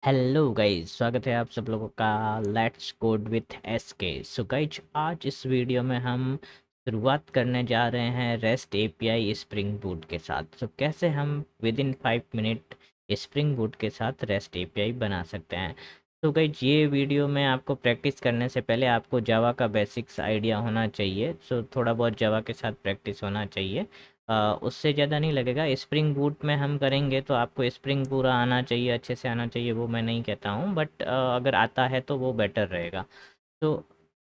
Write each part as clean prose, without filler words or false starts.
Hello guys, स्वागत है आप सब लोगों का let's code with SK. So guys, आज इस वीडियो में हम शुरुआत करने जा रहे हैं रेस्ट एपीआई स्प्रिंग बूट के साथ। सो कैसे हम with in 5 minute spring boot के साथ रेस्ट एपीआई बना सकते हैं। तो गाइस, ये वीडियो में आपको प्रैक्टिस करने से पहले आपको जावा का बेसिक्स आइडिया होना चाहिए। सो थोड़ा बहुत जावा के साथ प्रैक्टिस होना चाहिए। उससे ज़्यादा नहीं लगेगा। स्प्रिंग बूट में हम करेंगे तो आपको स्प्रिंग पूरा आना चाहिए, अच्छे से आना चाहिए, वो मैं नहीं कहता हूँ, बट अगर आता है तो वो बेटर रहेगा। तो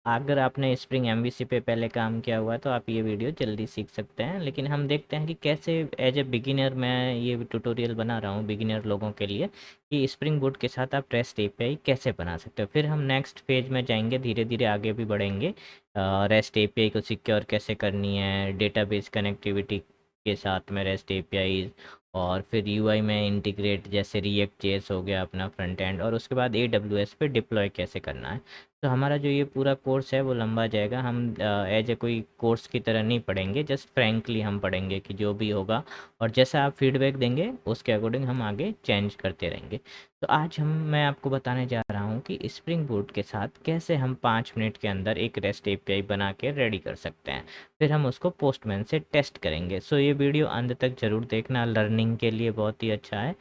अगर आपने स्प्रिंग एमवीसी पे पहले काम किया हुआ है तो आप ये वीडियो जल्दी सीख सकते हैं। लेकिन हम देखते हैं कि कैसे एज ए बिगिनर मैं ये ट्यूटोरियल बना रहा हूँ बिगिनर लोगों के लिए कि स्प्रिंग बूट के साथ आप रेस्ट एपीआई कैसे बना सकते हो। फिर हम नेक्स्ट फेज में जाएंगे, धीरे धीरे आगे भी बढ़ेंगे। रेस्ट एपीआई को सिक्योर कैसे करनी है, डेटाबेस कनेक्टिविटी के साथ में रेस्ट एपीआई, और फिर यूआई में इंटीग्रेट जैसे रिएक्ट जेएस हो गया अपना फ्रंट एंड, और उसके बाद एडब्ल्यूएस पे डिप्लॉय कैसे करना है। तो हमारा जो ये पूरा कोर्स है वो लंबा जाएगा। हम एज ए कोई कोर्स की तरह नहीं पढ़ेंगे, जस्ट फ्रैंकली हम पढ़ेंगे कि जो भी होगा और जैसा आप फीडबैक देंगे उसके अकॉर्डिंग हम आगे चेंज करते रहेंगे। तो आज मैं आपको बताने जा रहा हूँ कि स्प्रिंग बूट के साथ कैसे हम 5 मिनट के अंदर एक रेस्ट एपीआई बना के रेडी कर सकते हैं। फिर हम उसको पोस्टमैन से टेस्ट करेंगे। सो ये वीडियो अंत तक ज़रूर देखना, लर्निंग के लिए बहुत ही अच्छा है।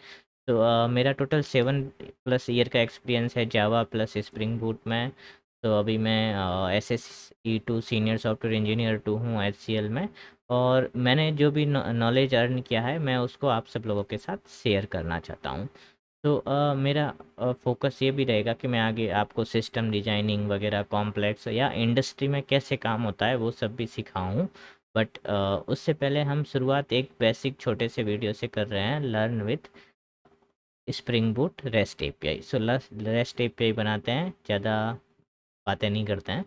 तो मेरा टोटल 7+ ईयर का एक्सपीरियंस है जावा प्लस स्प्रिंग बूट में। तो अभी मैं SSE2 सीनियर सॉफ्टवेयर इंजीनियर 2 हूँ HCL में। और मैंने जो भी नॉलेज अर्न किया है मैं उसको आप सब लोगों के साथ शेयर करना चाहता हूँ। तो मेरा फोकस ये भी रहेगा कि मैं आगे आपको सिस्टम डिजाइनिंग वगैरह कॉम्प्लेक्स या इंडस्ट्री में कैसे काम होता है वो सब भी सिखाऊँ। बट उससे पहले हम शुरुआत एक बेसिक छोटे से वीडियो से कर रहे हैं, learn with spring boot rest API. So rest API बनाते हैं, ज़्यादा बातें नहीं करते हैं।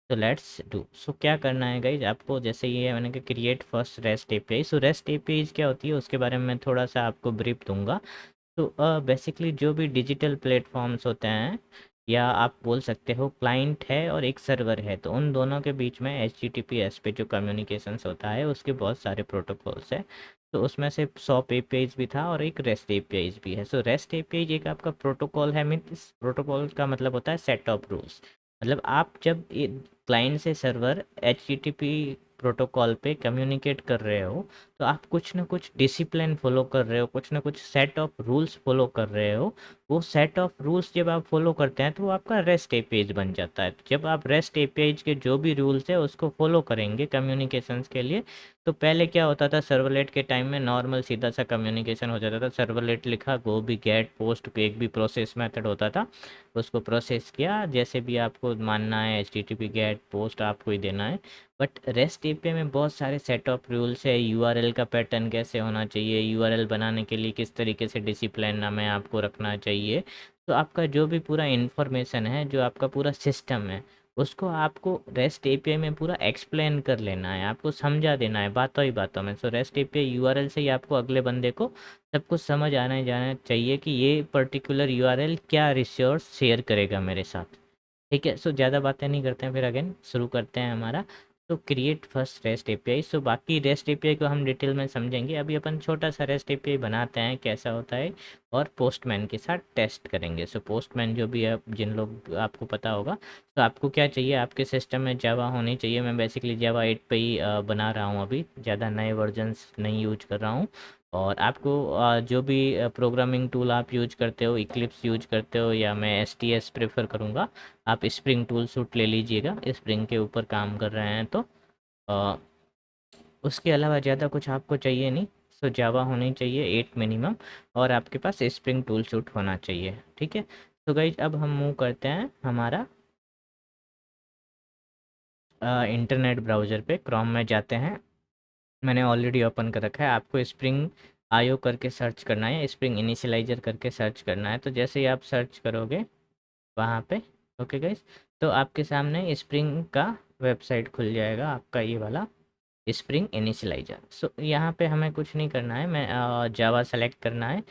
तो लेट्स डू। सो क्या करना है गाइज आपको, जैसे ये मैंने कहा create first rest API. So rest API क्या होती है उसके बारे में मैं थोड़ा सा आपको ब्रीफ दूंगा। तो बेसिकली जो भी डिजिटल प्लेटफॉर्म्स होते हैं, या आप बोल सकते हो क्लाइंट है और एक सर्वर है, तो उन दोनों के बीच में HTTPS पे जो कम्युनिकेशंस होता है उसके बहुत सारे प्रोटोकॉल्स है। तो उसमें से सॉप एपीआईज भी था और एक रेस्ट एपीआईज भी है। सो रेस्ट एपीआई एक आपका प्रोटोकॉल है। मीन्स प्रोटोकॉल का मतलब होता है सेट ऑफ रूल्स। मतलब आप जब क्लाइंट से सर्वर HTTP प्रोटोकॉल पे कम्युनिकेट कर रहे हो तो आप कुछ ना कुछ डिसिप्लिन फॉलो कर रहे हो, कुछ ना कुछ सेट ऑफ रूल्स फॉलो कर रहे हो। वो सेट ऑफ रूल्स जब आप फॉलो करते हैं तो वो आपका रेस्ट एपीआई बन जाता है। जब आप रेस्ट एपीआई के जो भी रूल्स है उसको फॉलो करेंगे कम्युनिकेशंस के लिए, तो पहले क्या होता था, सर्वलेट के टाइम में नॉर्मल सीधा सा कम्युनिकेशन हो जाता था। सर्वलेट लिखा, वो भी गेट पोस्ट, एक भी प्रोसेस मेथड होता था, उसको प्रोसेस किया जैसे भी आपको मानना है, HTTP गेट पोस्ट आपको ही देना है। बट रेस्ट एपीआई में बहुत सारे सेट ऑफ रूल्स है। यूआरएल का पैटर्न कैसे होना चाहिए, यूआरएल बनाने के लिए किस तरीके से डिसिप्लिन हमें आपको रखना चाहिए। तो आपका जो भी पूरा इन्फॉर्मेशन है, जो आपका पूरा सिस्टम है, उसको आपको रेस्ट एपीआई में पूरा एक्सप्लेन कर लेना है, आपको समझा देना है बातों ही बातों में। सो रेस्ट एपीआई यूआरएल से ही आपको अगले बंदे को सब कुछ समझ आना जाना चाहिए कि ये पर्टिकुलर यूआरएल क्या रिसोर्स शेयर करेगा मेरे साथ। ठीक है। सो ज़्यादा बातें नहीं करते हैं, फिर अगेन शुरू करते हैं हमारा। तो क्रिएट फर्स्ट रेस्ट एपीआई। सो बाकी रेस्ट एपीआई को हम डिटेल में समझेंगे, अभी अपन छोटा सा रेस्ट एपीआई बनाते हैं कैसा होता है, और पोस्टमैन के साथ टेस्ट करेंगे। सो पोस्टमैन जो भी है, जिन लोग आपको पता होगा, तो आपको क्या चाहिए, आपके सिस्टम में जावा होनी चाहिए। मैं बेसिकली जावा 8 पे ही बना रहा हूँ, अभी ज़्यादा नए वर्जन्स नहीं यूज कर रहा हूँ। और आपको जो भी प्रोग्रामिंग टूल आप यूज करते हो, इक्लिप्स यूज करते हो, या मैं STS प्रेफर करूँगा, आप स्प्रिंग टूल सूट ले लीजिएगा, स्प्रिंग के ऊपर काम कर रहे हैं तो। अ, उसके अलावा ज़्यादा कुछ आपको चाहिए नहीं। सो जावा होनी चाहिए 8 मिनिमम, और आपके पास स्प्रिंग टूल सूट होना चाहिए। ठीक है। तो गाइज अब हम मूव करते हैं हमारा इंटरनेट ब्राउज़र पे, क्रोम में जाते हैं। मैंने ऑलरेडी ओपन कर रखा है। आपको स्प्रिंग आयो करके सर्च करना है, स्प्रिंग इनिशियलाइजर करके सर्च करना है। तो जैसे ही आप सर्च करोगे वहाँ पे, ओके गाइस, तो आपके सामने स्प्रिंग का वेबसाइट खुल जाएगा, आपका ये वाला स्प्रिंग इनिशियलाइजर। सो यहाँ पे हमें कुछ नहीं करना है, मैं जावा सेलेक्ट करना है,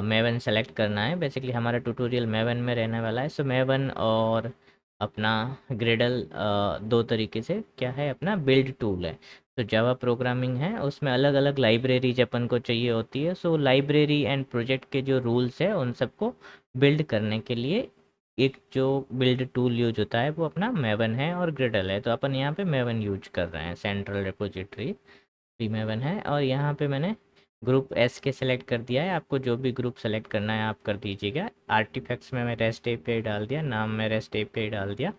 मेवन सेलेक्ट करना है। बेसिकली हमारा ट्यूटोरियल मेवन में रहने वाला है। सो मेवन और अपना ग्रेडल दो तरीके से क्या है, अपना बिल्ड टूल है। तो जावा प्रोग्रामिंग है, उसमें अलग अलग लाइब्रेरीज अपन को चाहिए होती है। सो लाइब्रेरी एंड प्रोजेक्ट के जो रूल्स है उन सबको बिल्ड करने के लिए एक जो बिल्ड टूल यूज होता है वो अपना मेवन है और ग्रिडल है। तो अपन यहाँ पे मेवन यूज कर रहे हैं, सेंट्रल रिपोजिटरी भी मेवन है। और यहाँ पे मैंने ग्रुप एस के सेलेक्ट कर दिया है, आपको जो भी ग्रुप सेलेक्ट करना है आप कर दीजिएगा। आर्टिफैक्ट्स में मैं रेस्ट एपीआई डाल दिया, नाम में रेस्ट एपीआई डाल दिया।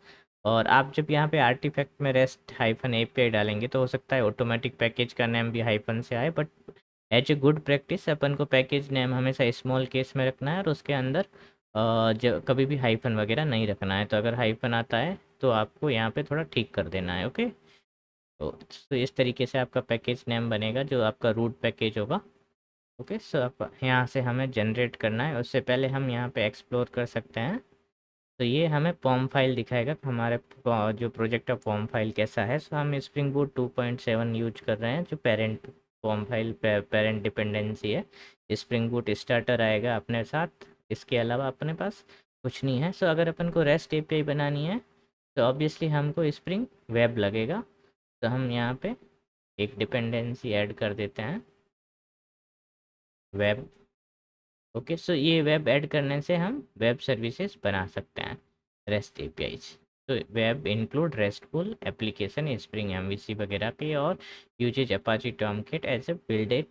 और आप जब यहाँ पे आर्टिफैक्ट में रेस्ट हाइफन एपीआई डालेंगे तो हो सकता है ऑटोमेटिक पैकेज का नेम भी हाइफन से आए, but as a good practice अपन को पैकेज नेम हमेशा स्मॉल केस में रखना है और उसके अंदर जो कभी भी हाइफन वगैरह नहीं रखना है। तो अगर हाइफन आता है तो आपको यहाँ पे थोड़ा ठीक कर देना है। ओके, तो इस तरीके से आपका पैकेज नेम बनेगा जो आपका रूट पैकेज होगा। ओके, सो आप यहाँ से हमें जनरेट करना है, उससे पहले हम यहाँ पे एक्सप्लोर कर सकते हैं। तो ये हमें पॉम फाइल दिखाएगा कि हमारे जो प्रोजेक्ट का पॉम फाइल कैसा है। सो हम स्प्रिंग बूट 2.7 यूज कर रहे हैं, जो पेरेंट पॉम फाइल पेरेंट डिपेंडेंसी है। स्प्रिंग बूट स्टार्टर आएगा अपने साथ, इसके अलावा अपने पास कुछ नहीं है। सो अगर अपन को रेस्ट एपीआई बनानी है तो ऑब्वियसली हमको स्प्रिंग वेब लगेगा। तो हम यहाँ पे एक डिपेंडेंसी ऐड कर देते हैं, वेब। ओके, सो ये वेब ऐड करने से हम वेब सर्विसेज बना सकते हैं, रेस्ट एपीआई। तो web include RESTful application Spring MVC वगैरह के, और uses Apache Tomcat as a builded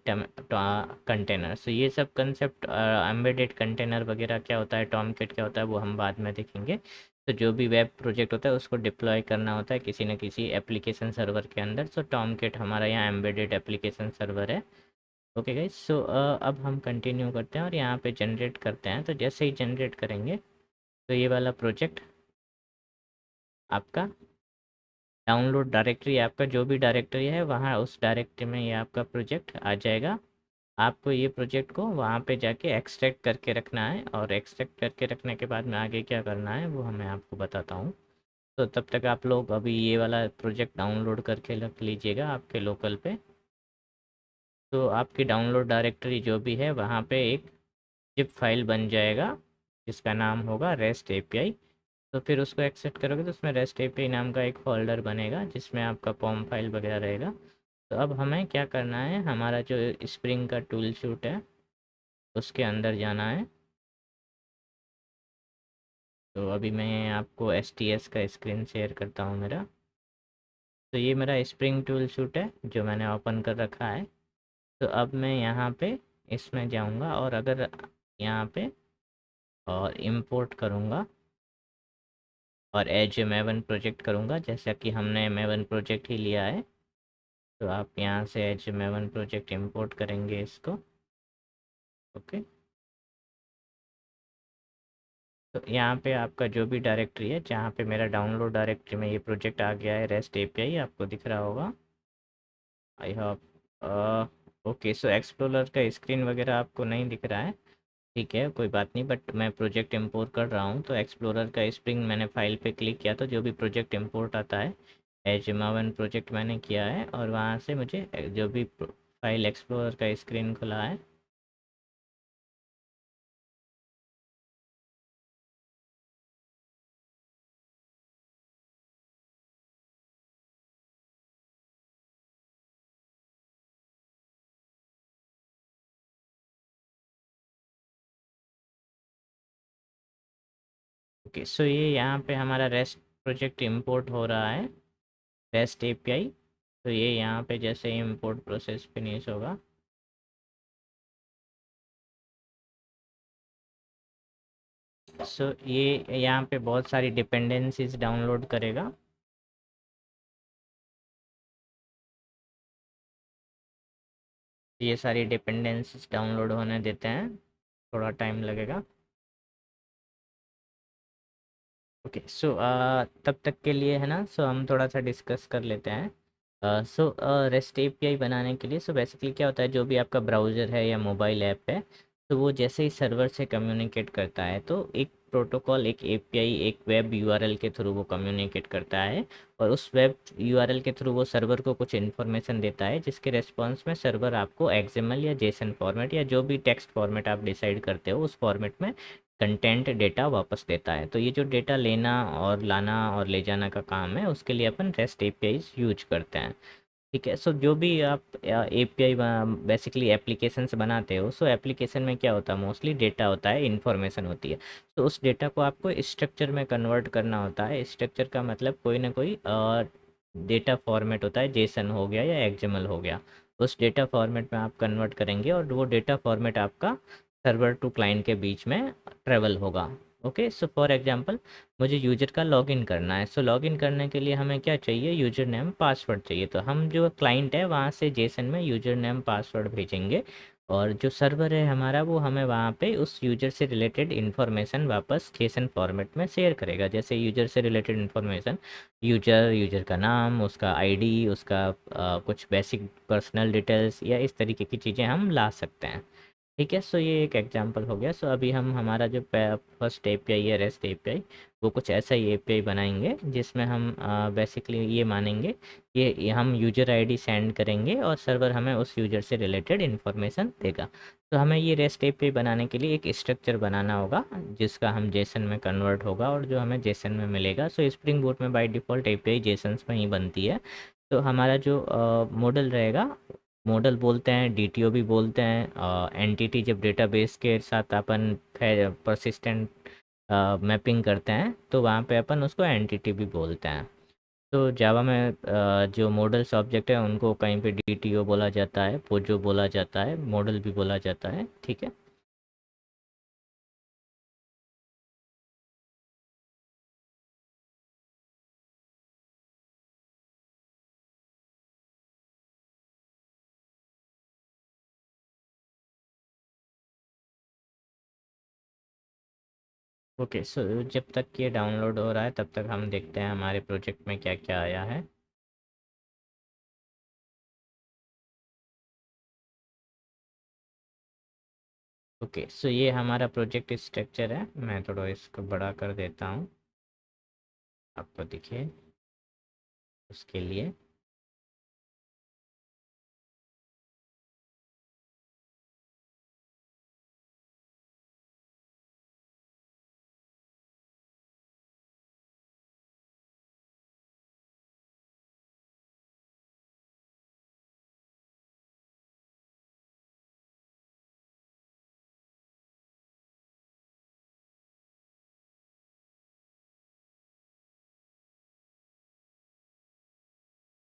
container. So ये सब कंसेप्ट, एम्बेडेड कंटेनर वगैरह क्या होता है, टॉमकिट क्या होता है, वो हम बाद में देखेंगे। तो जो भी वेब प्रोजेक्ट होता है उसको डिप्लॉय करना होता है किसी न किसी एप्लीकेशन सर्वर के अंदर। सो टॉमकिट हमारा यहाँ एम्बेडेड एप्लीकेशन सर्वर है। ओके गाइस, सो अब हम कंटिन्यू करते हैं और यहाँ पे जनरेट करते हैं। तो जैसे ही जनरेट करेंगे तो ये वाला प्रोजेक्ट आपका डाउनलोड डायरेक्टरी, आपका जो भी डायरेक्टरी है वहाँ उस डायरेक्टरी में ये आपका प्रोजेक्ट आ जाएगा। आपको ये प्रोजेक्ट को वहाँ पे जाके एक्सट्रैक्ट करके रखना है, और एक्सट्रैक्ट करके रखने के बाद में आगे क्या करना है वो मैं आपको बताता हूँ। तो तब तक आप लोग अभी ये वाला प्रोजेक्ट डाउनलोड करके रख लीजिएगा आपके लोकल पे। तो आपकी डाउनलोड डायरेक्टरी जो भी है वहाँ पे एक जिप फाइल बन जाएगा जिसका नाम होगा रेस्ट एपीआई। तो फिर उसको एक्सेप्ट करोगे तो उसमें रेस्ट एपीआई नाम का एक फोल्डर बनेगा जिसमें आपका पॉम फाइल वगैरह रहेगा। तो अब हमें क्या करना है, हमारा जो स्प्रिंग का टूल शूट है उसके अंदर जाना है। तो अभी मैं आपको एसटीएस का स्क्रीन शेयर करता हूँ मेरा। तो ये मेरा स्प्रिंग टूल शूट है जो मैंने ओपन कर रखा है। तो अब मैं यहाँ पे इसमें जाऊँगा और अगर यहाँ पे और इंपोर्ट करूँगा और एज मेवन प्रोजेक्ट करूँगा, जैसा कि हमने मेवन प्रोजेक्ट ही लिया है। तो आप यहाँ से एज मेवन प्रोजेक्ट इंपोर्ट करेंगे इसको। ओके, तो यहाँ पे आपका जो भी डायरेक्टरी है, जहाँ पे मेरा डाउनलोड डायरेक्टरी में ये प्रोजेक्ट आ गया है रेस्ट एपीआई, आपको दिख रहा होगा I hope. Okay, so explorer का स्क्रीन वगैरह आपको नहीं दिख रहा है, ठीक है कोई बात नहीं, बट मैं प्रोजेक्ट इंपोर्ट कर रहा हूँ। तो एक्सप्लोरर का स्प्रिंग मैंने फाइल पे क्लिक किया तो जो भी प्रोजेक्ट इंपोर्ट आता है एज मावन प्रोजेक्ट मैंने किया है, और वहाँ से मुझे जो भी फाइल एक्सप्लोरर का स्क्रीन खुला है ओके, सो ये यहाँ पे हमारा रेस्ट प्रोजेक्ट इंपोर्ट हो रहा है, रेस्ट एपीआई। तो ये यहाँ पे जैसे ही इंपोर्ट प्रोसेस फिनिश होगा, सो ये यहाँ पे बहुत सारी डिपेंडेंसीज डाउनलोड करेगा। ये सारी डिपेंडेंसीज डाउनलोड होने देते हैं, थोड़ा टाइम लगेगा। ओके, सो तब तक के लिए है ना, सो हम थोड़ा सा डिस्कस कर लेते हैं। सो रेस्ट एपीआई बनाने के लिए, सो बेसिकली क्या होता है, जो भी आपका ब्राउज़र है या मोबाइल ऐप है, तो वो जैसे ही सर्वर से कम्युनिकेट करता है तो एक प्रोटोकॉल, एक एपीआई, एक वेब यूआरएल के थ्रू वो कम्युनिकेट करता है। और उस वेब यूआरएल के थ्रू वो सर्वर को कुछ इन्फॉर्मेशन देता है जिसके रेस्पॉन्स में सर्वर आपको एक्सएमएल या जेसन फॉर्मेट या जो भी टेक्स्ट फॉर्मेट आप डिसाइड करते हो उस फॉर्मेट में कंटेंट डेटा वापस देता है। तो ये जो डेटा लेना और लाना और ले जाना का काम है उसके लिए अपन रेस्ट एपीआई यूज करते हैं, ठीक है। सो जो भी आप एपीआई बेसिकली एप्लीकेशंस बनाते हो, सो एप्लीकेशन में क्या होता है, मोस्टली डेटा होता है, इंफॉर्मेशन होती है। तो उस डेटा को आपको स्ट्रक्चर में कन्वर्ट करना होता है। स्ट्रक्चर का मतलब कोई ना कोई डेटा फॉर्मेट होता है, जेसन हो गया या एक्सएमएल हो गया। उस डेटा फॉर्मेट में आप कन्वर्ट करेंगे और वो डेटा फॉर्मेट आपका सर्वर टू क्लाइंट के बीच में ट्रेवल होगा। ओके, सो फॉर एग्जांपल मुझे यूज़र का लॉगिन करना है। सो लॉगिन करने के लिए हमें क्या चाहिए, यूज़र नेम पासवर्ड चाहिए। तो हम जो क्लाइंट है वहाँ से जेसन में यूज़र नेम पासवर्ड भेजेंगे, और जो सर्वर है हमारा वो हमें वहाँ पे उस यूज़र से रिलेटेड इन्फॉर्मेशन वापस जेसन फॉर्मेट में शेयर करेगा। जैसे यूज़र से रिलेटेड इन्फॉर्मेशन, यूज़र का नाम, उसका आईडी, उसका कुछ बेसिक पर्सनल डिटेल्स या इस तरीके की चीज़ें हम ला सकते हैं। ठीक है। सो ये एक एग्जांपल हो गया। सो अभी हम हमारा जो फर्स्ट एपीआई है, रेस्ट एपीआई, वो कुछ ऐसा ही एपीआई बनाएंगे जिसमें हम बेसिकली ये मानेंगे कि ये हम यूज़र आईडी सेंड करेंगे और सर्वर हमें उस यूज़र से रिलेटेड इन्फॉर्मेशन देगा। तो हमें ये रेस्ट एपीआई बनाने के लिए एक स्ट्रक्चर बनाना होगा जिसका हम जेसन में कन्वर्ट होगा और जो हमें जेसन में मिलेगा। सो स्प्रिंग बूट में बाय डिफ़ॉल्ट एपीआई जेसन्स में ही बनती है। तो हमारा जो मॉडल रहेगा, मॉडल बोलते हैं, डीटीओ भी बोलते हैं। एंटिटी जब डेटाबेस के साथ अपन परसिस्टेंट मैपिंग करते हैं तो वहाँ पे अपन उसको एंटिटी भी बोलते हैं। तो जावा में जो मॉडल्स ऑब्जेक्ट है उनको कहीं पे डीटीओ बोला जाता है, पोजो बोला जाता है, मॉडल भी बोला जाता है। ठीक है। ओके, सो जब तक ये डाउनलोड हो रहा है तब तक हम देखते हैं हमारे प्रोजेक्ट में क्या क्या आया है। ओके, सो ये हमारा प्रोजेक्ट स्ट्रक्चर है। मैं थोड़ा इसको बड़ा कर देता हूँ, आपको दिखे उसके लिए।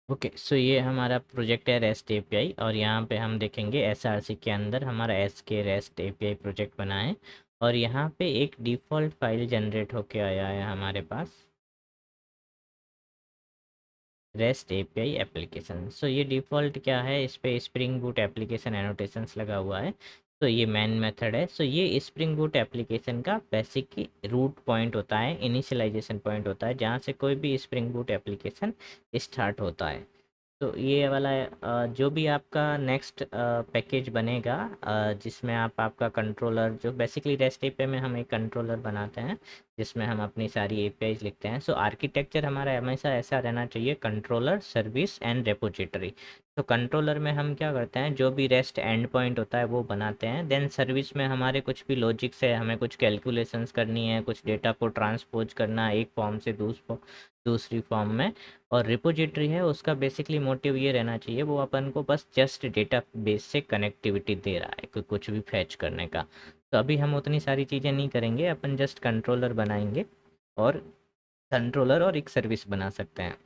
ओके, सो ये हमारा प्रोजेक्ट है रेस्ट एपीआई, और यहाँ पे हम देखेंगे एसआरसी के अंदर हमारा एस के रेस्ट एपीआई प्रोजेक्ट बना है, और यहाँ पे एक डिफ़ॉल्ट फाइल जनरेट होके आया है हमारे पास, रेस्ट एपीआई एप्लीकेशन। सो ये डिफ़ॉल्ट क्या है, इस पे स्प्रिंग बूट एप्लीकेशन एनोटेशंस लगा हुआ है। तो ये मेन मेथड है। सो ये स्प्रिंग बूट एप्लीकेशन का बेसिक रूट पॉइंट होता है, इनिशियलाइजेशन पॉइंट होता है, जहाँ से कोई भी स्प्रिंग बूट एप्लीकेशन स्टार्ट होता है। तो ये वाला जो भी आपका नेक्स्ट पैकेज बनेगा, जिसमें आप आपका कंट्रोलर, जो बेसिकली रेस्ट एपीआई में हम एक कंट्रोलर बनाते हैं जिसमें हम अपनी सारी एपीआईज लिखते हैं। सो आर्किटेक्चर हमारा हमेशा ऐसा रहना चाहिए, कंट्रोलर, सर्विस एंड रेपोजिटरी। तो कंट्रोलर में हम क्या करते हैं, जो भी रेस्ट एंड पॉइंट होता है वो बनाते हैं। देन सर्विस में हमारे कुछ भी लॉजिक्स है, हमें कुछ कैलकुलेशंस करनी है, कुछ डेटा को ट्रांसपोज करना है एक फॉर्म से दूसरी फॉर्म में। और रिपोजिटरी है, उसका बेसिकली मोटिव ये रहना चाहिए, वो अपन को बस जस्ट डेटा बेस से कनेक्टिविटी दे रहा है, कोई कुछ भी फैच करने का। तो अभी हम उतनी सारी चीज़ें नहीं करेंगे, अपन जस्ट कंट्रोलर बनाएंगे, और कंट्रोलर और एक सर्विस बना सकते हैं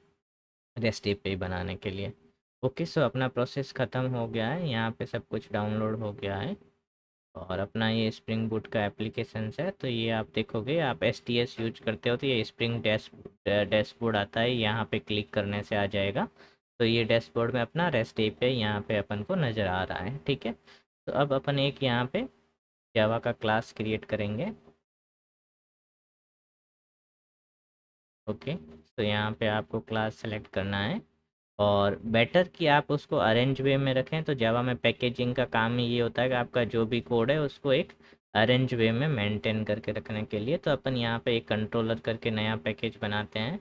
रेस्ट एपीआई बनाने के लिए। ओके, सो अपना प्रोसेस ख़त्म हो गया है, यहाँ पे सब कुछ डाउनलोड हो गया है, और अपना ये स्प्रिंग बूट का एप्लीकेशन है। तो ये आप देखोगे, आप एस टी एस यूज करते हो तो ये स्प्रिंग डैशबोर्ड आता है, यहाँ पे क्लिक करने से आ जाएगा। तो ये डैशबोर्ड में अपना रेस्ट एपीआई यहाँ पे अपन को नज़र आ रहा है। ठीक है। तो अब अपन एक यहाँ पे जावा का क्लास क्रिएट करेंगे। ओके, तो यहाँ पे आपको क्लास सेलेक्ट करना है, और बेटर कि आप उसको अरेंज वे में रखें। तो जावा में पैकेजिंग का काम ही ये होता है कि आपका जो भी कोड है उसको एक अरेंज वे में मेंटेन करके रखने के लिए। तो अपन यहाँ पे एक कंट्रोलर करके नया पैकेज बनाते हैं,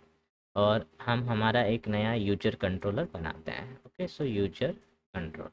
और हम हमारा एक नया यूजर कंट्रोलर बनाते हैं। Okay, so user control.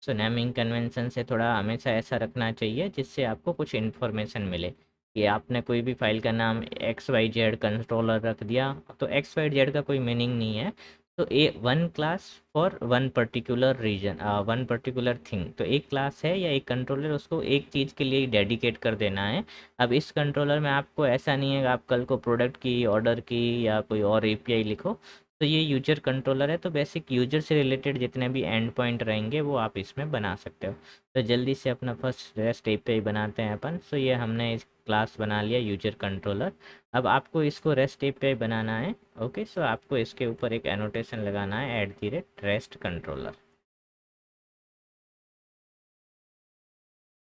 So naming convention से थोड़ा हमेशा ऐसा रखना चाहिए जिससे आपको कुछ इन्फॉर्मेशन मिले, कि आपने कोई भी फाइल का नाम एक्स वाई जेड कंट्रोलर रख दिया तो एक्स वाई जेड का कोई मीनिंग नहीं है। तो a one class for one particular reason, one particular thing. तो एक क्लास है या एक कंट्रोलर, उसको एक चीज़ के लिए डेडिकेट कर देना है। अब इस कंट्रोलर में आपको ऐसा नहीं है कि आप कल को प्रोडक्ट की, ऑर्डर की या कोई और एपीआई लिखो। तो ये यूजर कंट्रोलर है, तो बेसिक यूजर से रिलेटेड जितने भी एंड पॉइंट रहेंगे वो आप इसमें बना सकते हो। तो जल्दी से अपना फर्स्ट रेस्ट एपीआई बनाते हैं अपन। सो ये हमने इस क्लास बना लिया यूजर कंट्रोलर। अब आपको इसको रेस्ट एपीआई बनाना है। ओके, सो आपको इसके ऊपर एक एनोटेशन लगाना है, @REST कंट्रोलर।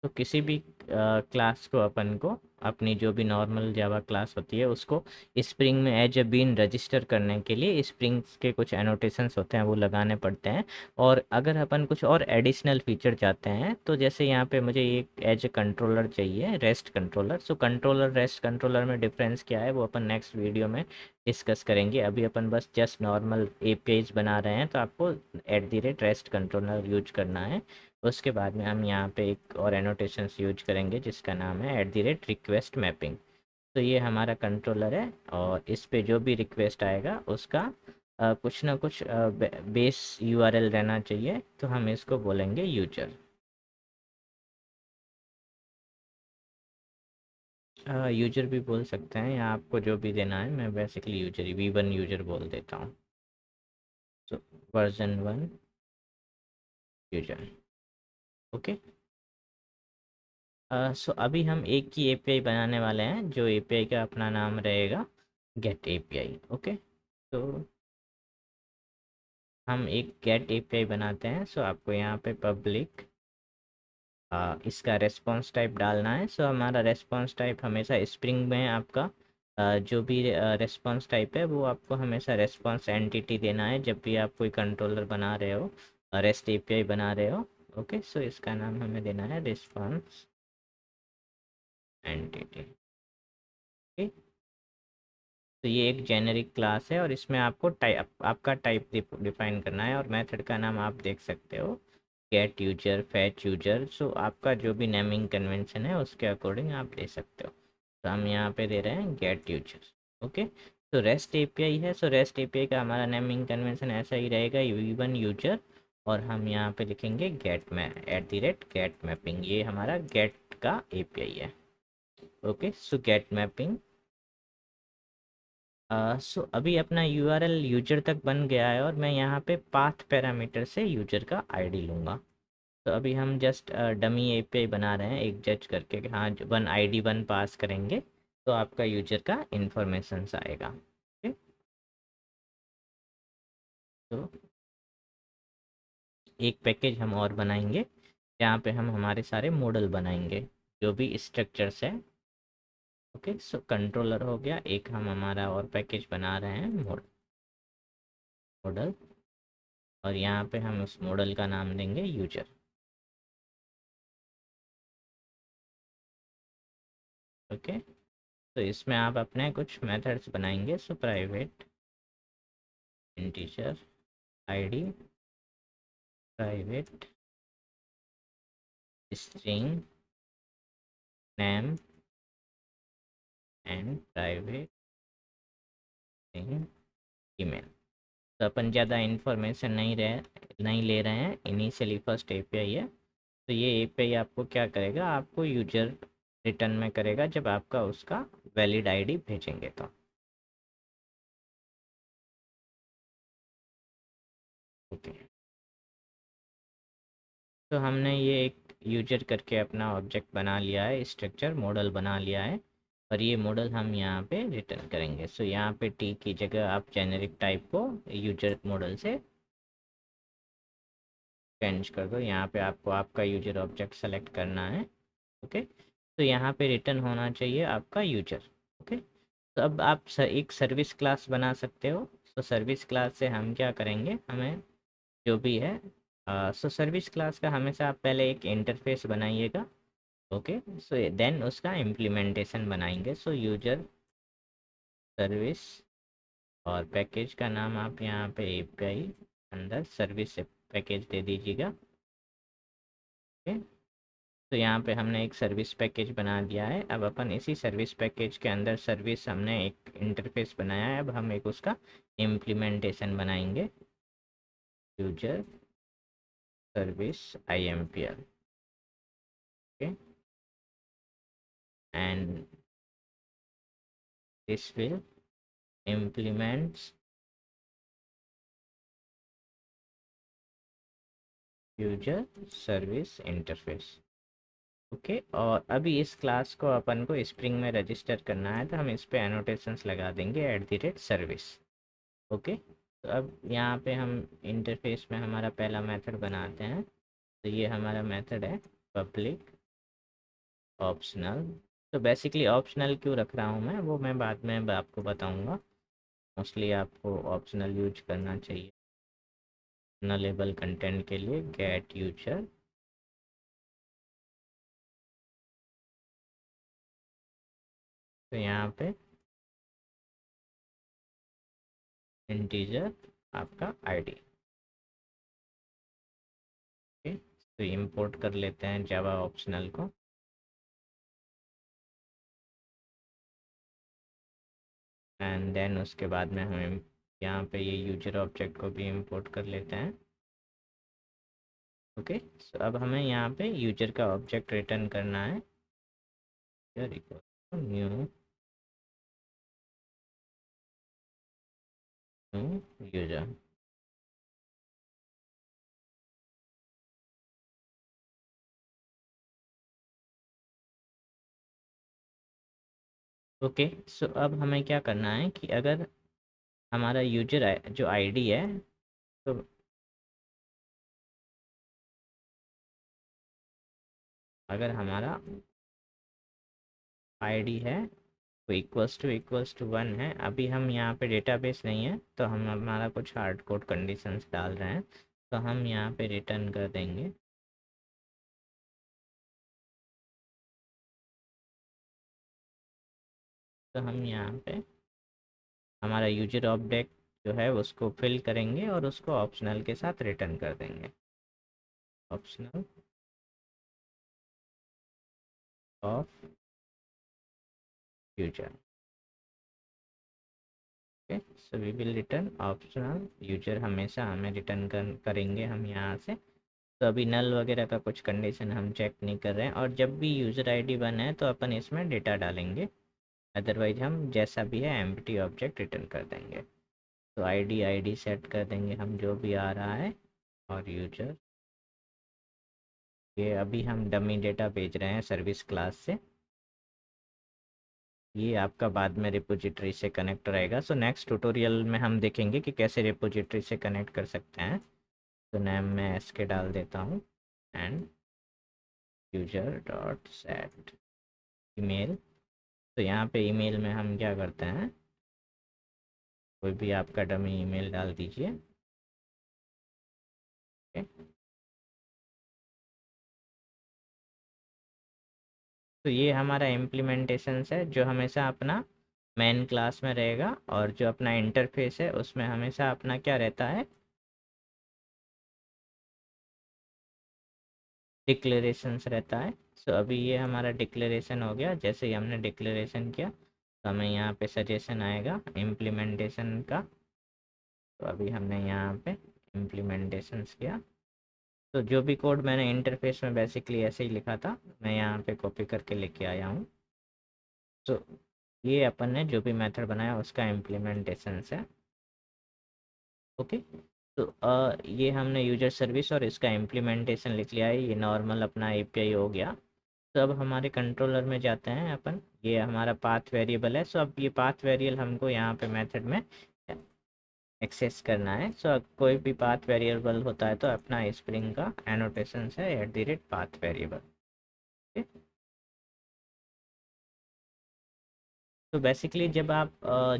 तो किसी भी क्लास को अपन को, अपनी जो भी नॉर्मल जावा क्लास होती है उसको स्प्रिंग में एज ए बीन रजिस्टर करने के लिए स्प्रिंग के कुछ एनोटेशंस होते हैं वो लगाने पड़ते हैं। और अगर अपन कुछ और एडिशनल फीचर चाहते हैं, तो जैसे यहाँ पे मुझे एक एज ए कंट्रोलर चाहिए, रेस्ट कंट्रोलर। सो कंट्रोलर रेस्ट कंट्रोलर में डिफरेंस क्या है वो अपन नेक्स्ट वीडियो में डिस्कस करेंगे। अभी अपन बस जस्ट नॉर्मल एपीआईज बना रहे हैं, तो आपको @REST कंट्रोलर यूज करना है। उसके बाद में हम यहाँ पे एक और एनोटेशंस यूज करेंगे जिसका नाम है @request मैपिंग। तो ये हमारा कंट्रोलर है, और इस पे जो भी रिक्वेस्ट आएगा उसका कुछ ना कुछ बेस यूआरएल रहना चाहिए। तो हम इसको बोलेंगे यूजर। यूजर भी बोल सकते हैं, या आपको जो भी देना है। मैं बेसिकली यूजर ही, V1 यूजर बोल देता हूँ। तो वर्जन 1 यूजर। ओके। सो अभी हम एक ही एपीआई बनाने वाले हैं, जो एपीआई का अपना नाम रहेगा गेट एपीआई। ओके। तो हम एक गेट एपीआई बनाते हैं। सो आपको यहाँ पे पब्लिक इसका रेस्पॉन्स टाइप डालना है। सो हमारा रेस्पॉन्स टाइप हमेशा स्प्रिंग में आपका जो भी रेस्पॉन्स टाइप है वो आपको हमेशा रेस्पॉन्स एंटिटी देना है जब भी आप कोई कंट्रोलर बना रहे हो, रेस्ट एपीआई बना रहे हो। ओके, सो इसका नाम हमें देना है रिस्पॉन्स एंटिटी। तो ये एक जेनेरिक क्लास है, और इसमें आपको टाइप, आपका टाइप डिफाइन करना है। और मेथड का नाम आप देख सकते हो, गेट यूजर, फैच यूजर। सो आपका जो भी नेमिंग कन्वेंशन है उसके अकॉर्डिंग आप दे सकते हो। तो हम यहाँ पे दे रहे हैं गेट यूजर। ओके। तो रेस्ट एपीआई है, सो रेस्ट एपीआई का हमारा नेमिंग कन्वेंशन ऐसा ही रहेगा, V1 यूजर। और हम यहाँ पे लिखेंगे गेट में @get मैपिंग। ये हमारा गेट का एपीआई है। Okay, so get mapping. So अभी अपना यूआरएल यूजर तक बन गया है, और मैं यहाँ पे पाथ पैरामीटर से यूजर का आईडी लूँगा। तो अभी हम जस्ट डमी एपीआई बना रहे हैं, एक जज करके कि हाँ वन आईडी वन पास करेंगे तो आपका यूजर का इंफॉर्मेशन आएगा। ओके। तो एक पैकेज हम और बनाएंगे जहाँ पे हम हमारे सारे मॉडल बनाएंगे, जो भी स्ट्रक्चर्स है। ओके, सो कंट्रोलर हो गया एक, हम हमारा और पैकेज बना रहे हैं मॉडल। और यहाँ पे हम उस मॉडल का नाम देंगे यूजर। ओके। तो इसमें आप अपने कुछ मेथड्स बनाएंगे। So private integer ID, private string name, and private string email. तो अपन ज़्यादा इन्फॉर्मेशन नहीं ले रहे हैं, इनिशियली फर्स्ट एपीआई है। तो ये एपीआई आपको क्या करेगा, आपको यूजर रिटर्न में करेगा जब आपका उसका वैलिड आईडी भेजेंगे तो। ओके। तो हमने ये एक यूजर करके अपना ऑब्जेक्ट बना लिया है, स्ट्रक्चर मॉडल बना लिया है। और ये मॉडल हम यहाँ पे रिटर्न करेंगे। सो यहाँ पे टी की जगह आप जेनेरिक टाइप को यूजर मॉडल से चेंज कर दो। यहाँ पे आपको आपका यूजर ऑब्जेक्ट सेलेक्ट करना है। ओके। तो यहाँ पे रिटर्न होना चाहिए आपका यूजर। ओके। तो अब आप एक सर्विस क्लास बना सकते हो। तो सर्विस क्लास से हम क्या करेंगे, हमें जो भी है, सो सर्विस क्लास का हमेशा आप पहले एक इंटरफेस बनाइएगा। ओके। सो देन उसका इम्प्लीमेंटेशन बनाएंगे। सो यूजर सर्विस, और पैकेज का नाम आप यहाँ पे एपीआई अंदर सर्विस से पैकेज दे दीजिएगा। ओके। तो यहाँ पे हमने एक सर्विस पैकेज बना दिया है। अब अपन इसी सर्विस पैकेज के अंदर सर्विस हमने एक इंटरफेस बनाया है, अब हम एक उसका इम्प्लीमेंटेशन बनाएंगे। User service IMPL. Okay, and this will implements user service interface. Okay, और अभी इस क्लास को अपन को स्प्रिंग में रजिस्टर करना है, तो हम इस पे एनोटेशंस लगा देंगे @सर्विस. ओके, तो अब यहाँ पे हम इंटरफेस में हमारा पहला मेथड बनाते हैं. तो ये हमारा मेथड है पब्लिक ऑप्शनल. तो बेसिकली ऑप्शनल क्यों रख रहा हूँ मैं, वो मैं बाद में आपको बताऊँगा. मोस्टली आपको ऑप्शनल यूज करना चाहिए नलेबल कंटेंट के लिए. गेट यूजर, तो यहाँ पे इंटीजर आपका आईडी. ओके, तो इंपोर्ट कर लेते हैं जावा ऑप्शनल को. एंड देन उसके बाद में हम यहाँ पे ये यूजर ऑब्जेक्ट को भी इंपोर्ट कर लेते हैं. ओके, सो अब हमें यहाँ पे यूजर का ऑब्जेक्ट रिटर्न करना है. New user. ओके, सो अब हमें क्या करना है कि अगर हमारा यूजर जो आईडी है, तो अगर हमारा आईडी है वो इक्वल्स टू 1 है. अभी हम यहाँ पे डेटाबेस नहीं है, तो हम हमारा कुछ हार्ड कोड कंडीशंस डाल रहे हैं. तो हम यहाँ पे रिटर्न कर देंगे. तो हम यहाँ पे हमारा यूजर ऑब्जेक्ट जो है उसको फिल करेंगे और उसको ऑप्शनल के साथ रिटर्न कर देंगे. Optional of user. Okay, so we will return optional user. हमेशा हमें रिटर्न करेंगे हम यहाँ से. तो अभी नल वगैरह का कुछ कंडीशन हम चेक नहीं कर रहे हैं, और जब भी यूज़र आईडी बना है तो अपन इसमें डेटा डालेंगे. अदरवाइज हम जैसा भी है एम्प्टी ऑब्जेक्ट रिटर्न कर देंगे. तो आईडी सेट कर देंगे हम जो भी आ रहा है. और यूजर, ये अभी हम डमी डेटा भेज रहे हैं सर्विस क्लास से. ये आपका बाद में रिपोजिटरी से कनेक्ट रहेगा. सो नेक्स्ट ट्यूटोरियल में हम देखेंगे कि कैसे रिपोजिटरी से कनेक्ट कर सकते हैं. तो नेम में एस के डाल देता हूँ. And user dot set email. तो यहाँ पे ईमेल में हम क्या करते हैं, कोई भी आपका डमी ईमेल डाल दीजिए. ओके, तो ये हमारा इम्प्लीमेंटेशन है जो हमेशा अपना मेन क्लास में रहेगा, और जो अपना इंटरफेस है उसमें हमेशा अपना क्या रहता है, डिक्लेरेशंस रहता है. सो अभी ये हमारा डिक्लेरेशन हो गया. जैसे ही हमने डिक्लेरेशन किया तो हमें यहाँ पे सजेशन आएगा इम्प्लीमेंटेशन का. तो अभी हमने यहाँ पे इम्प्लीमेंटेशंस किया. तो जो भी कोड मैंने इंटरफेस में बेसिकली ऐसे ही लिखा था, मैं यहाँ पे कॉपी करके लेके आया हूँ. तो ये अपन ने जो भी मेथड बनाया उसका इम्प्लीमेंटेशन है. ओके, तो ये हमने यूजर सर्विस और इसका इम्प्लीमेंटेशन लिख लिया है. ये नॉर्मल अपना एपीआई हो गया. तो अब हमारे कंट्रोलर में जाते हैं अपन. ये हमारा पाथ वेरिएबल है. सो अब ये पाथ वेरिएबल हमको यहाँ पे मेथड में एक्सेस करना है. सो कोई भी पाथ वेरिएबल होता है तो अपना स्प्रिंग का एनोटेशन है @path वेरिएबल. तो बेसिकली जब आप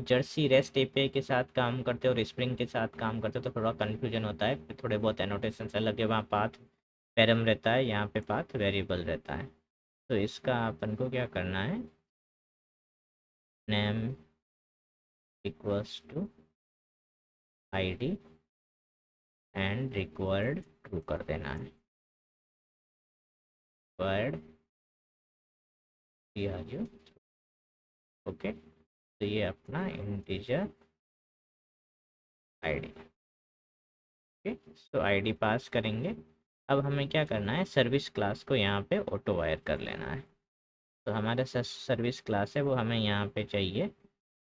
जर्सी रेस्ट एपीआई के साथ काम करते हो और स्प्रिंग के साथ काम करते हो तो थोड़ा कन्फ्यूजन होता है. थोड़े बहुत एनोटेशन अलग है. वहाँ पाथ पैरम रहता है, यहाँ पे पाथ वेरिएबल रहता है. तो इसका अपन को क्या करना है, name equals to ID and required true कर देना है. Required you. ओके, तो ये अपना integer ID. Okay, so ID pass करेंगे। अब हमें क्या करना है, सर्विस क्लास को यहाँ पे ऑटो वायर कर लेना है। तो हमारा सर्विस क्लास है वो हमें यहाँ पे चाहिए।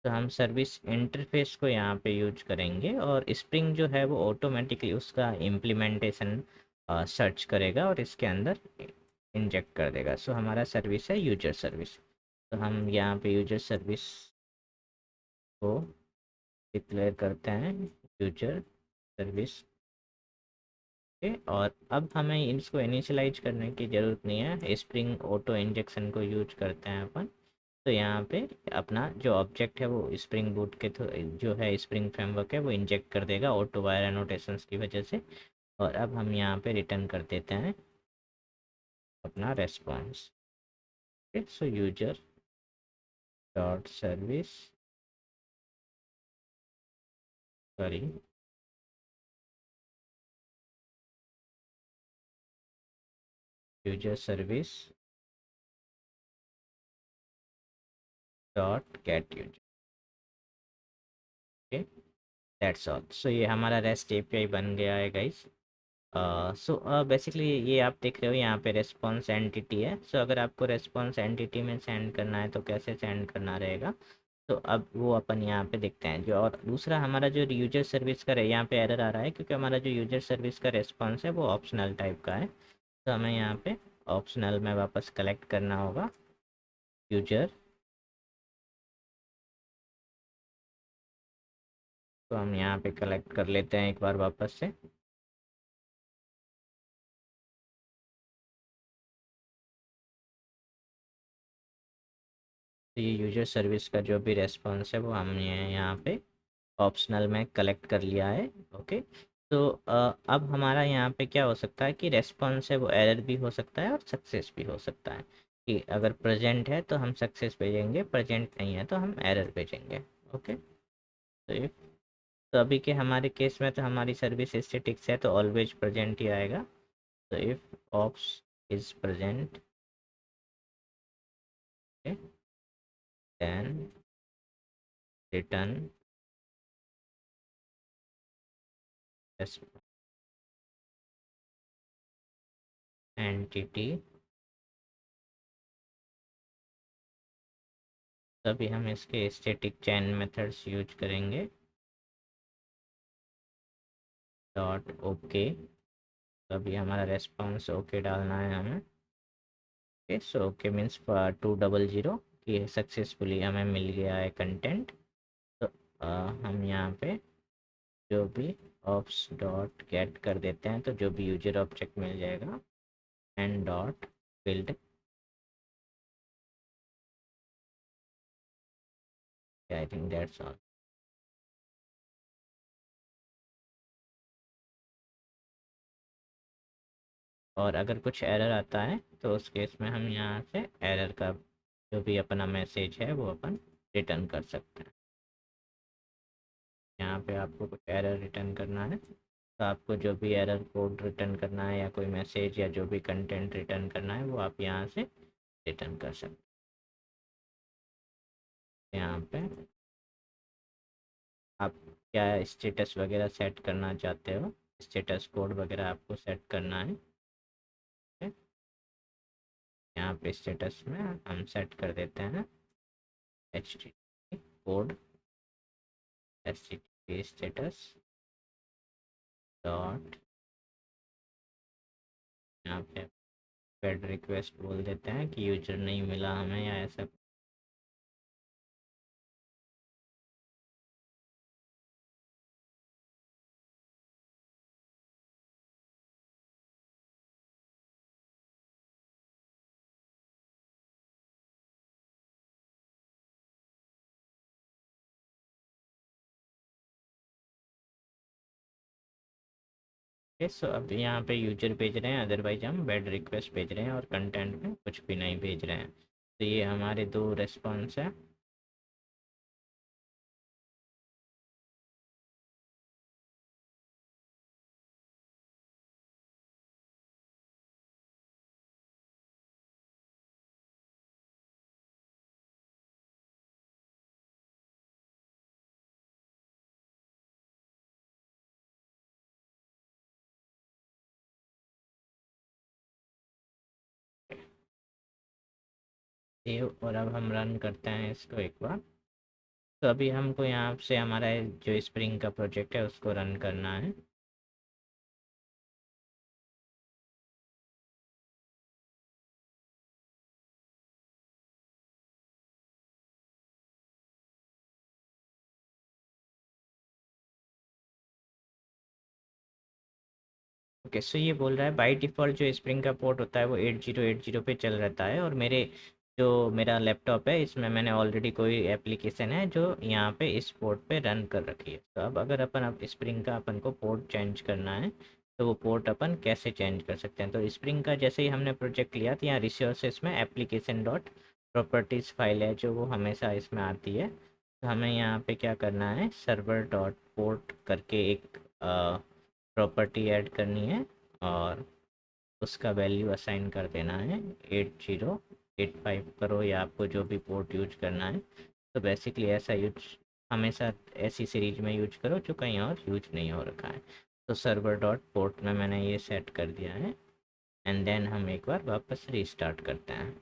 तो हम सर्विस इंटरफेस को यहाँ पे यूज करेंगे और स्प्रिंग जो है वो ऑटोमेटिकली उसका इम्प्लीमेंटेशन सर्च करेगा और इसके अंदर इंजेक्ट कर देगा। सो हमारा सर्विस है यूजर सर्विस। तो हम यहाँ पे यूजर सर्विस को डिक्लेयर करते हैं यूजर सर्विस के। और अब हमें इसको इनिशियलाइज करने की ज़रूरत नहीं है, स्प्रिंग ऑटो इंजेक्शन को यूज करते हैं अपन। तो यहाँ पे अपना जो ऑब्जेक्ट है वो स्प्रिंग बूट के थ्रू जो है स्प्रिंग फ्रेमवर्क है वो इंजेक्ट कर देगा ऑटो वायर एनोटेशंस की वजह से। और अब हम यहाँ पे रिटर्न कर देते हैं अपना response. So user dot service, sorry, user service dot get user. Okay, that's all. So ये हमारा रेस्ट एपीआई बन गया है गाइस। सो बेसिकली ये आप देख रहे हो यहाँ पे रेस्पॉन्स एंटिटी है। सो अगर आपको रेस्पॉन्स एंटिटी में सेंड करना है तो कैसे सेंड करना रहेगा, तो अब वो अपन यहाँ पे देखते हैं। जो और दूसरा हमारा जो यूजर सर्विस का यहाँ पे एरर आ रहा है क्योंकि हमारा जो यूजर सर्विस का रेस्पॉन्स है वो ऑप्शनल टाइप का है। तो हमें यहाँ पे ऑप्शनल में वापस कलेक्ट करना होगा यूजर। तो हम यहाँ पे कलेक्ट कर लेते हैं एक बार वापस से। तो ये यूजर सर्विस का जो भी रेस्पॉन्स है वो हमने यहाँ पे ऑप्शनल में कलेक्ट कर लिया है। ओके, तो अब हमारा यहाँ पे क्या हो सकता है कि रेस्पॉन्स है वो एरर भी हो सकता है और सक्सेस भी हो सकता है। कि अगर प्रेजेंट है तो हम सक्सेस भेजेंगे, प्रेजेंट नहीं है तो हम एरर भेजेंगे। ओके, तो ये तो अभी के हमारे केस में तो हमारी सर्विस स्टेटिक्स है तो ऑलवेज प्रेजेंट ही आएगा। तो if ops is present then return entity. तभी हम इसके स्टैटिक चैन मेथड्स यूज करेंगे डॉट ओके। तभी हमारा रेस्पॉन्स ओके डालना है हमें। ओके, सो ओके मीन्स 200 कि सक्सेसफुली हमें मिल गया है कंटेंट। तो हम यहाँ पे जो भी ऑप्स डॉट गेट कर देते हैं तो जो भी यूजर ऑब्जेक्ट मिल जाएगा and dot build. I think that's all. और अगर कुछ एरर आता है तो उस केस में हम यहाँ से एरर का जो भी अपना मैसेज है वो अपन रिटर्न कर सकते हैं। यहाँ पे आपको कुछ एरर रिटर्न करना है तो आपको जो भी एरर कोड रिटर्न करना है या कोई मैसेज या जो भी कंटेंट रिटर्न करना है वो आप यहाँ से रिटर्न कर सकते हैं। यहाँ पे आप क्या स्टेटस वगैरह सेट करना चाहते हो, स्टेटस कोड वगैरह आपको सेट करना है। ठीक है? यहाँ पे स्टेटस में हम सेट कर देते हैं H T code H T status dot, यहाँ पे पेड रिक्वेस्ट बोल देते हैं कि यूजर नहीं मिला हमें या ऐसा। सो अब यहाँ पे यूजर भेज रहे हैं, अदरवाइज हम बेड रिक्वेस्ट भेज रहे हैं और कंटेंट में कुछ भी नहीं भेज रहे हैं। तो ये हमारे दो रेस्पॉन्स हैं। सेव, और अब हम रन करते हैं इसको एक बार। तो अभी हमको यहाँ से हमारा जो स्प्रिंग का प्रोजेक्ट है उसको रन करना है। ओके, सो ये बोल रहा है बाय डिफ़ॉल्ट जो स्प्रिंग का पोर्ट होता है वो 8080 पे चल रहता है, और मेरा लैपटॉप है इसमें मैंने ऑलरेडी कोई एप्लीकेशन है जो यहाँ पे इस पोर्ट पे रन कर रखी है। तो अब अगर अब स्प्रिंग का अपन को पोर्ट चेंज करना है, तो वो पोर्ट अपन कैसे चेंज कर सकते हैं। तो स्प्रिंग का जैसे ही हमने प्रोजेक्ट लिया तो यहाँ रिसोर्सेस में एप्लीकेशन डॉट प्रॉपर्टीज़ फाइल है जो वो हमेशा इसमें आती है। तो हमें यहाँ पे क्या करना है, सर्वर डॉट पोर्ट करके एक प्रॉपर्टी ऐड करनी है, और उसका वैल्यू असाइन कर देना है 8085 करो, या आपको जो भी पोर्ट यूज करना है। तो बेसिकली ऐसा यूज हमेशा ऐसी सीरीज में यूज करो जो कहीं और यूज नहीं हो रखा है। तो सर्वर डॉट पोर्ट में मैंने ये सेट कर दिया है, एंड देन हम एक बार वापस रीस्टार्ट करते हैं।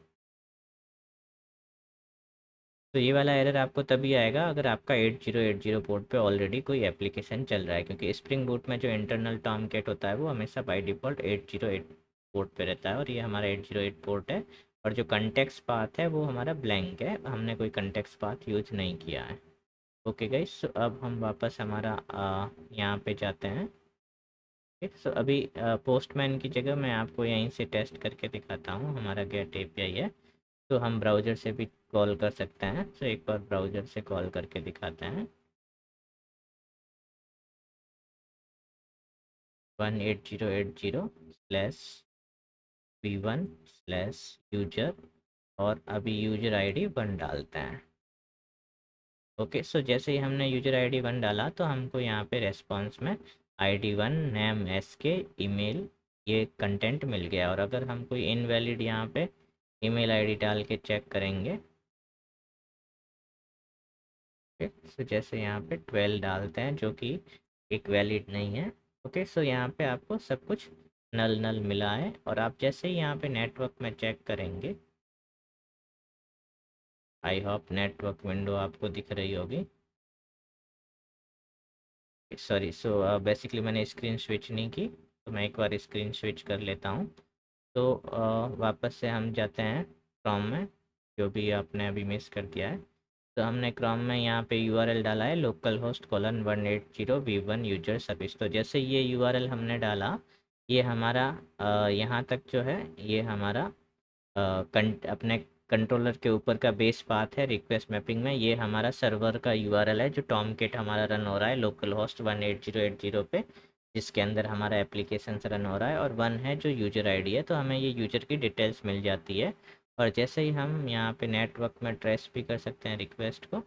तो ये वाला एरर आपको तभी आएगा अगर आपका 8080 पोर्ट पे ऑलरेडी कोई एप्लीकेशन चल रहा है, क्योंकि स्प्रिंग बूट में जो इंटरनल टॉम कैट होता है वो हमेशा बाय डिफ़ॉल्ट 808 पोर्ट पे रहता है, और ये हमारा 808 पोर्ट है। और जो कंटेक्स्ट पाथ है वो हमारा ब्लैंक है, हमने कोई कंटेक्स्ट पाथ यूज नहीं किया है। ओके गाइस, सो अब हम वापस हमारा यहाँ पे जाते हैं। ठीक, सो अभी पोस्टमैन की जगह मैं आपको यहीं से टेस्ट करके दिखाता हूँ। हमारा गेट एपीआई है, तो हम ब्राउज़र से भी कॉल कर सकते हैं। तो एक बार ब्राउज़र से कॉल करके दिखाते हैं। 18080/v1/यूजर, और अभी यूजर आईडी 1 डालते हैं। ओके, सो जैसे ही हमने यूजर आईडी 1 डाला तो हमको यहाँ पे रेस्पॉन्स में ID1 नेम SK ईमेल ये कंटेंट मिल गया। और अगर हम कोई इनवैलिड यहाँ पे ईमेल आईडी डाल के चेक करेंगे, ओके, सो जैसे यहाँ पे 12 डालते हैं जो कि एक वैलिड नहीं है। ओके, सो यहाँ पे आपको सब कुछ नल नल मिला है। और आप जैसे ही यहाँ पे नेटवर्क में चेक करेंगे, आई होप नेटवर्क विंडो आपको दिख रही होगी। सॉरी, सो बेसिकली मैंने स्क्रीन स्विच नहीं की, तो मैं एक बार स्क्रीन स्विच कर लेता हूँ। तो वापस से हम जाते हैं क्रोम में, जो भी आपने अभी मिस कर दिया है। तो हमने क्रोम में यहाँ पे यूआरएल डाला है localhost:180v1 यूजर सर्विस। तो जैसे ये यूआरएल हमने डाला, ये हमारा यहाँ तक जो है ये हमारा अपने कंट्रोलर के ऊपर का बेस पाथ है रिक्वेस्ट मैपिंग में। ये हमारा सर्वर का यूआरएल है जो टॉमकेट हमारा रन हो रहा है लोकल होस्ट 18080 पे, जिसके अंदर हमारा एप्लीकेशन रन हो रहा है। और 1 है जो यूजर आईडी है, तो हमें ये यूजर की डिटेल्स मिल जाती है। और जैसे ही हम यहाँ पे नेटवर्क में ट्रेस भी कर सकते हैं रिक्वेस्ट को,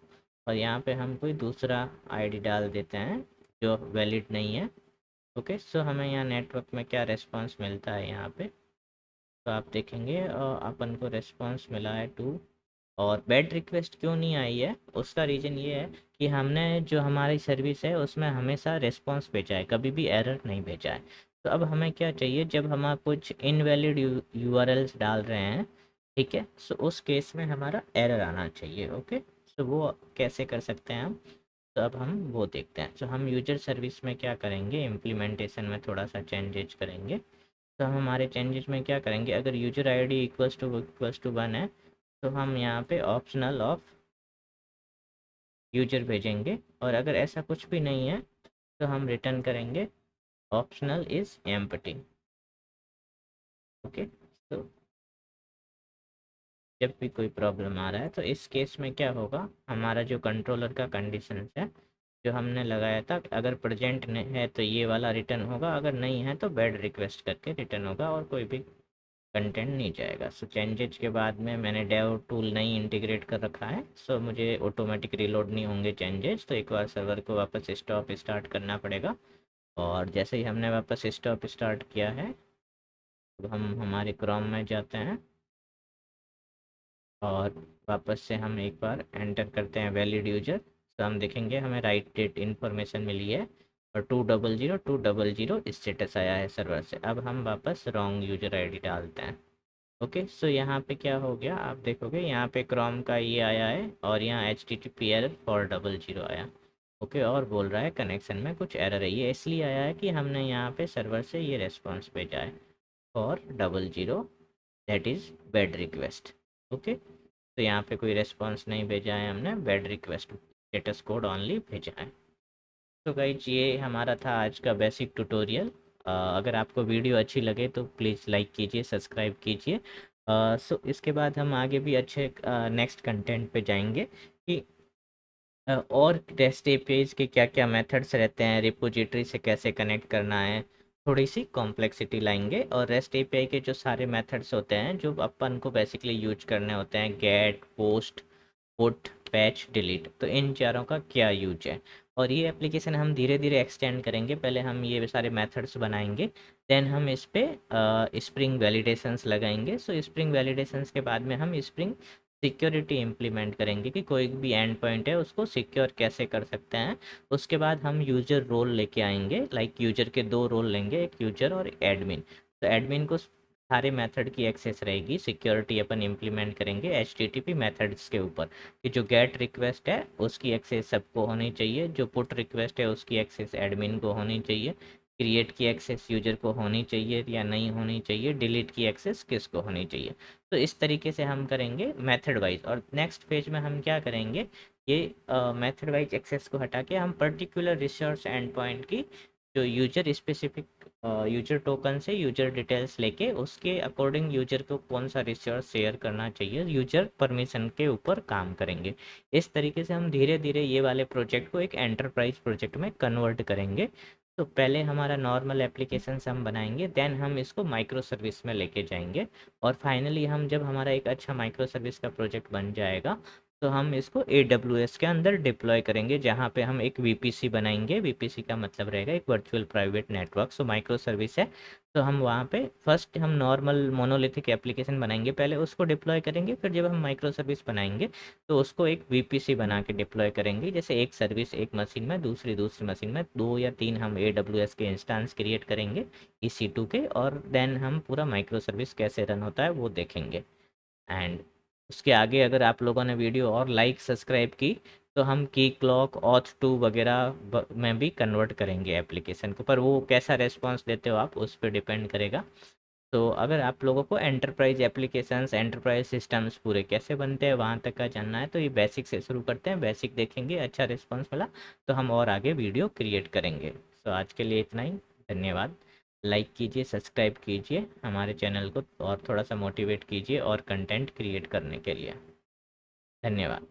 और यहाँ पे हम कोई दूसरा आईडी डाल देते हैं जो वैलिड नहीं है। ओके, सो हमें यहाँ नेटवर्क में क्या रिस्पॉन्स मिलता है यहाँ पे, तो आप देखेंगे अपन को रिस्पॉन्स मिला है 2। और बैड रिक्वेस्ट क्यों नहीं आई है, उसका रीज़न ये है कि हमने जो हमारी सर्विस है उसमें हमेशा रिस्पॉन्स भेजा है, कभी भी एरर नहीं भेजा है। तो अब हमें क्या चाहिए, जब हम कुछ इनवैलिड यूआरएल्स डाल रहे हैं, ठीक है, सो उस केस में हमारा एरर आना चाहिए। ओके, सो वो कैसे कर सकते हैं हम, तो अब हम वो देखते हैं। तो हम यूजर सर्विस में क्या करेंगे, इम्प्लीमेंटेशन में थोड़ा सा चेंजेज करेंगे। तो हम हमारे चेंजेस में क्या करेंगे, अगर यूजर आईडी इक्वल्स टू 1 है, तो हम यहाँ पे ऑप्शनल ऑफ यूजर भेजेंगे। और अगर ऐसा कुछ भी नहीं है तो हम रिटर्न करेंगे ऑप्शनल इज़ एम्प्टी। ओके, तो जब भी कोई प्रॉब्लम आ रहा है तो इस केस में क्या होगा, हमारा जो कंट्रोलर का कंडीशन है जो हमने लगाया था, अगर प्रेजेंट है तो ये वाला रिटर्न होगा, अगर नहीं है तो बैड रिक्वेस्ट करके रिटर्न होगा, और कोई भी कंटेंट नहीं जाएगा। सो चेंजेज के बाद में मैंने डेव टूल नहीं इंटीग्रेट कर रखा है, सो मुझे ऑटोमेटिक रीलोड नहीं होंगे चेंजेस। तो एक बार सर्वर को वापस स्टॉप स्टार्ट करना पड़ेगा। और जैसे ही हमने वापस स्टॉप स्टार्ट किया है, तो हम हमारे क्रोम में जाते हैं, और वापस से हम एक बार एंटर करते हैं वैलिड यूजर। तो हम देखेंगे हमें राइट डेट इन्फॉर्मेशन मिली है, और 200 200 स्टेटस आया है सर्वर से। अब हम वापस रॉन्ग यूजर आईडी डालते हैं। ओके, सो यहाँ पे क्या हो गया, आप देखोगे यहाँ पे क्रोम का ये आया है और यहाँ H T T P error 400 आया। ओके, और बोल रहा है कनेक्शन में कुछ एरर है। ये इसलिए आया है कि हमने यहाँ पे सर्वर से ये रेस्पॉन्स भेजा है 400, that is bad request. Okay, तो यहाँ पे कोई रेस्पॉन्स नहीं भेजा है हमने, bad request status code only भेजा है। तो गाइज ये हमारा था आज का बेसिक ट्यूटोरियल। अगर आपको वीडियो अच्छी लगे तो प्लीज़ लाइक कीजिए, सब्सक्राइब कीजिए। सो इसके बाद हम आगे भी अच्छे नेक्स्ट कंटेंट पे जाएंगे कि और रेस्ट एपीआईज के क्या क्या मेथड्स रहते हैं, रिपोजिटरी से कैसे कनेक्ट करना है, थोड़ी सी कॉम्प्लेक्सिटी लाएंगे। और रेस्ट एपीआई के जो सारे मेथड्स होते हैं जो अपन को बेसिकली यूज करने होते हैं, get, post, put, patch, delete, तो इन चारों का क्या यूज है। और ये एप्लीकेशन हम धीरे धीरे एक्सटेंड करेंगे। पहले हम ये सारे मेथड्स बनाएंगे, देन हम इस पे स्प्रिंग वैलिडेशंस लगाएंगे। सो स्प्रिंग वैलिडेशंस के बाद में हम स्प्रिंग सिक्योरिटी इम्प्लीमेंट करेंगे कि कोई भी एंड पॉइंट है उसको सिक्योर कैसे कर सकते हैं। उसके बाद हम यूजर रोल लेके आएंगे, लाइक यूजर के दो रोल लेंगे, एक यूजर और एडमिन। तो एडमिन को सारे मेथड की एक्सेस रहेगी, सिक्योरिटी अपन इम्प्लीमेंट करेंगे H T T P methods के ऊपर कि जो गेट रिक्वेस्ट है उसकी एक्सेस सबको होनी चाहिए, जो पुट रिक्वेस्ट है उसकी एक्सेस एडमिन को होनी चाहिए, क्रिएट की एक्सेस यूजर को होनी चाहिए या नहीं होनी चाहिए, डिलीट की एक्सेस किसको होनी चाहिए। तो इस तरीके से हम करेंगे मेथड वाइज। और नेक्स्ट पेज में हम क्या करेंगे, ये मेथड वाइज एक्सेस को हटा के हम पर्टिकुलर रिसोर्स एंड पॉइंट की जो यूजर स्पेसिफिक यूजर टोकन से यूजर डिटेल्स लेके उसके अकॉर्डिंग यूजर को कौन सा रिसोर्स शेयर करना चाहिए, यूजर परमिशन के ऊपर काम करेंगे। इस तरीके से हम धीरे धीरे ये वाले प्रोजेक्ट को एक एंटरप्राइज प्रोजेक्ट में कन्वर्ट करेंगे। तो पहले हमारा नॉर्मल एप्लीकेशन हम बनाएंगे, देन हम इसको माइक्रो सर्विस में लेके जाएंगे। और फाइनली हम जब हमारा एक अच्छा माइक्रो सर्विस का प्रोजेक्ट बन जाएगा तो हम इसको AWS के अंदर डिप्लॉय करेंगे, जहाँ पे हम एक VPC बनाएंगे। VPC का मतलब रहेगा एक virtual private network. So micro service है, तो हम वहाँ पे फर्स्ट हम नॉर्मल मोनोलिथिक एप्लीकेशन बनाएंगे, पहले उसको डिप्लॉय करेंगे, फिर जब हम माइक्रो सर्विस बनाएंगे तो उसको एक VPC बना के डिप्लॉय करेंगे। जैसे एक सर्विस एक मशीन में, दूसरी दूसरी मशीन में, 2 या 3 हम AWS के इंस्टांस क्रिएट करेंगे EC2 के, और देन हम पूरा माइक्रो सर्विस कैसे रन होता है वो देखेंगे। एंड उसके आगे अगर आप लोगों ने वीडियो और लाइक सब्सक्राइब की तो हम की क्लॉक, ऑथ 2 वगैरह में भी कन्वर्ट करेंगे एप्लीकेशन को, पर वो कैसा रेस्पॉन्स देते हो आप उस पर डिपेंड करेगा। तो अगर आप लोगों को एंटरप्राइज एप्लीकेशंस, एंटरप्राइज सिस्टम्स पूरे कैसे बनते हैं वहाँ तक का जानना है तो ये बेसिक से शुरू करते हैं। बेसिक देखेंगे, अच्छा रिस्पॉन्स मिला तो हम और आगे वीडियो क्रिएट करेंगे। तो आज के लिए इतना ही, धन्यवाद। लाइक कीजिए, सब्सक्राइब कीजिए हमारे चैनल को और थोड़ा सा मोटिवेट कीजिए और कंटेंट क्रिएट करने के लिए। धन्यवाद।